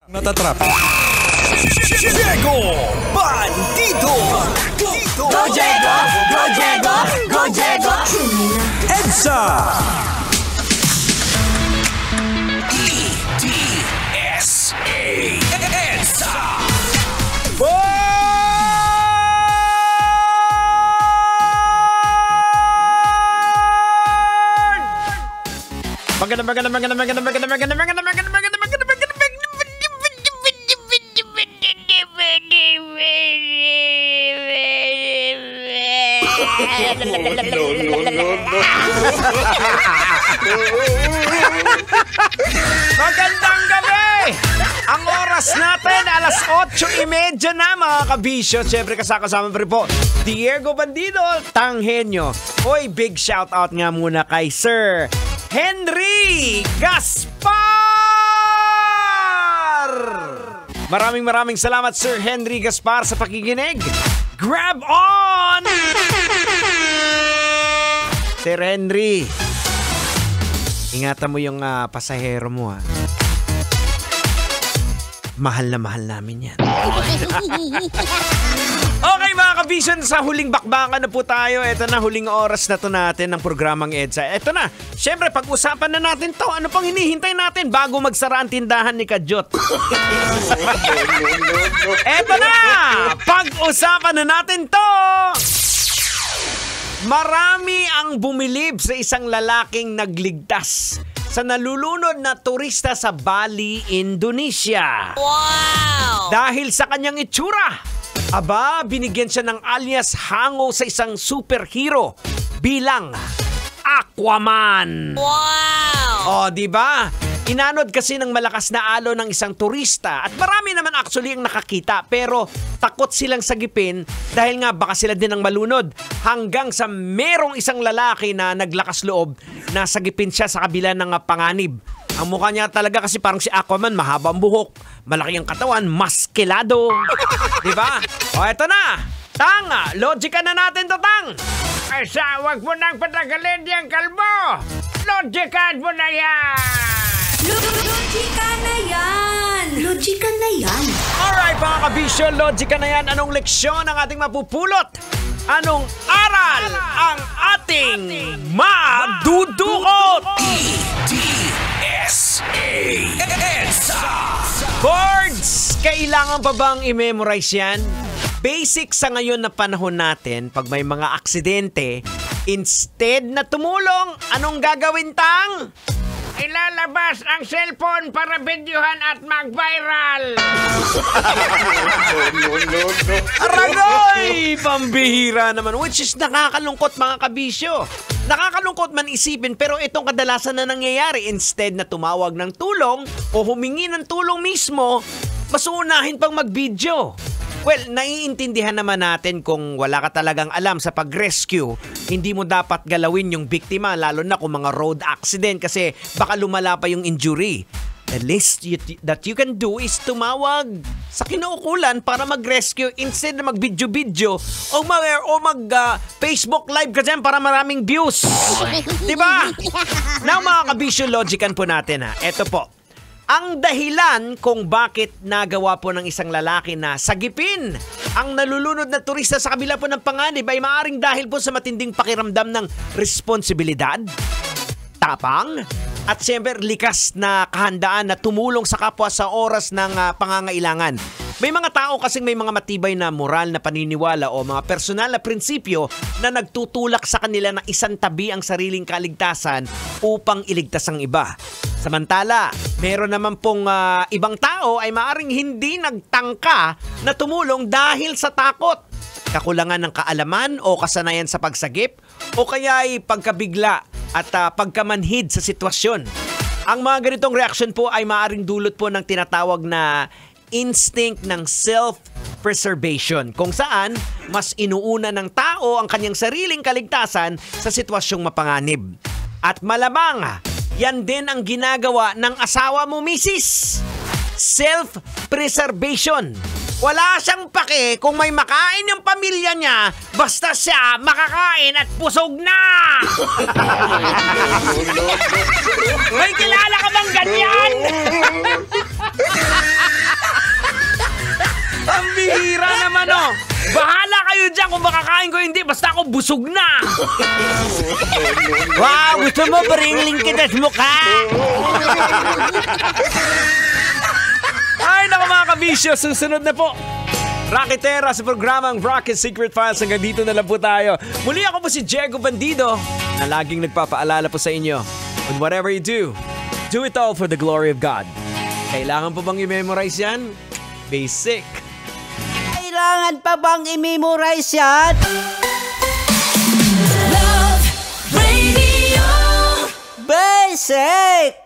Natatrap. Diego Bandido. Go Diego! Go Diego! Go Diego! EDSA. EDSA. EDSA. Magandang gabi! Ang oras natin, alas 8:30 na mga kabisyo. Siyempre kasama pa rin po, Diego Bandido, Tanghenyo. Hoy, big shoutout nga muna kay Sir Henry Gaspar! Maraming salamat Sir Henry Gaspar sa pakikinig. Grab on! Sir Henry, ingatan mo yung pasahero mo, ha. Mahal na mahal namin yan. Okay mga kabisyon, sa huling bakbakan na po tayo. Ito na, huling oras na to natin ng programang EDSA. Ito na, syempre pag-usapan na natin to. Ano pang hinihintay natin bago magsara ang tindahan ni Kadyot? Ito na, pag-usapan na natin to. Marami ang bumilib sa isang lalaking nagligtas sa nalulunod na turista sa Bali, Indonesia. Wow! Dahil sa kanyang itsura, aba, binigyan siya ng alias hango sa isang superhero bilang Aquaman. Wow! O, di ba? Inanod kasi ng malakas na alon ng isang turista at marami naman actually ang nakakita pero takot silang sagipin dahil nga baka sila din ang malunod hanggang sa merong isang lalaki na naglakas loob na sagipin siya sa kabila ng panganib. Ang mukha niya talaga kasi parang si Aquaman, mahabang buhok, malaki ang katawan, maskelado. Diba? O eto na, Tang, logika na natin to, Tang. Ay sa, wag mo nang patagalin yung kalbo. Logikan mo na yan. Logika na yan! Logika na yan! Alright mga kabisyo, logika na yan. Anong leksyon ang ating mapupulot? Anong aral ang ating madudukot? EDSA. Boards! Kailangan pa bang i-memorize yan? Basic sa ngayon na panahon natin, pag may mga aksidente, instead na tumulong, anong gagawin, Tang? Ilalabas ang cellphone para videohan at mag-viral. Aragoy! Pambihira naman. Which is nakakalungkot mga kabisyo. Nakakalungkot man isipin pero itong kadalasan na nangyayari. Instead na tumawag ng tulong o humingi ng tulong mismo, mas uunahin pang mag-video. Well, naiintindihan naman natin kung wala ka talagang alam sa pag-rescue, hindi mo dapat galawin yung biktima, lalo na kung mga road accident kasi baka lumala pa yung injury. The least that you can do is tumawag sa kinaukulan para mag-rescue instead na mag-video-video o mag-Facebook live ka dyan para maraming views. Diba? Now mga kabisyo, logican po natin, ha. Eto po. Ang dahilan kung bakit nagawa po ng isang lalaki na sagipin ang nalulunod na turista sa kabila po ng panganib ay maaaring dahil po sa matinding pakiramdam ng responsibilidad, tapang, at siyempre likas na kahandaan na tumulong sa kapwa sa oras ng pangangailangan. May mga tao kasing may mga matibay na moral na paniniwala o mga personal na prinsipyo na nagtutulak sa kanila na isang tabi ang sariling kaligtasan upang iligtas ang iba. Samantala, meron naman pong ibang tao ay maaring hindi nagtangka na tumulong dahil sa takot, kakulangan ng kaalaman o kasanayan sa pagsagip o kaya ay pagkabigla at pagkamanhid sa sitwasyon. Ang mga ganitong reaksyon po ay maaring dulot po ng tinatawag na instinct ng self-preservation kung saan mas inuuna ng tao ang kanyang sariling kaligtasan sa sitwasyong mapanganib. At malamang, yan din ang ginagawa ng asawa mo, misis. Self-preservation. Wala siyang pake kung may makain yung pamilya niya, basta siya makakain at busog na! May kilala ka bang ganyan? basta ako busog na. Wow, gusto mo baringling kita sa mukha? Ay, naku mga kabisyo, susunod na po. Raketera sa programang Rocket Secret Files. Hanggang dito na lang po tayo. Muli ako po si Diego Bandido na laging nagpapaalala po sa inyo. And whatever you do it all for the glory of God. Kailangan po bang i-memorize yan? Basic. Kailangan pa bang i-memorize yan? Love Radio. Basic!